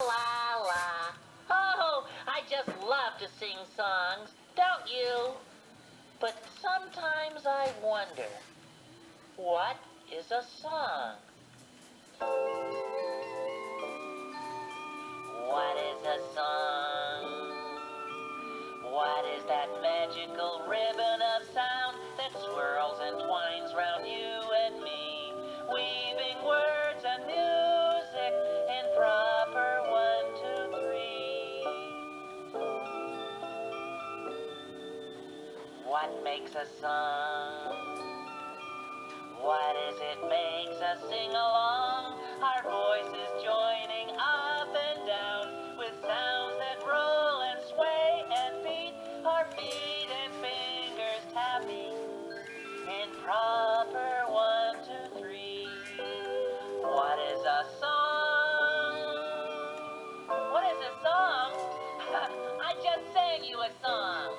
la la. Oh, I just love to sing songs, don't you? But sometimes I wonder, what is a song? What is a song? What is that magical ribbon of sound that swirls and twines round you and me, weaving words and music in proper 1, 2, 3? What makes a song? What is it makes us sing along? Our voices joining up and down with sounds that roll and sway and beat. Our feet and fingers tapping in proper 1, 2, 3. What is a song? What is a song? I just sang you a song.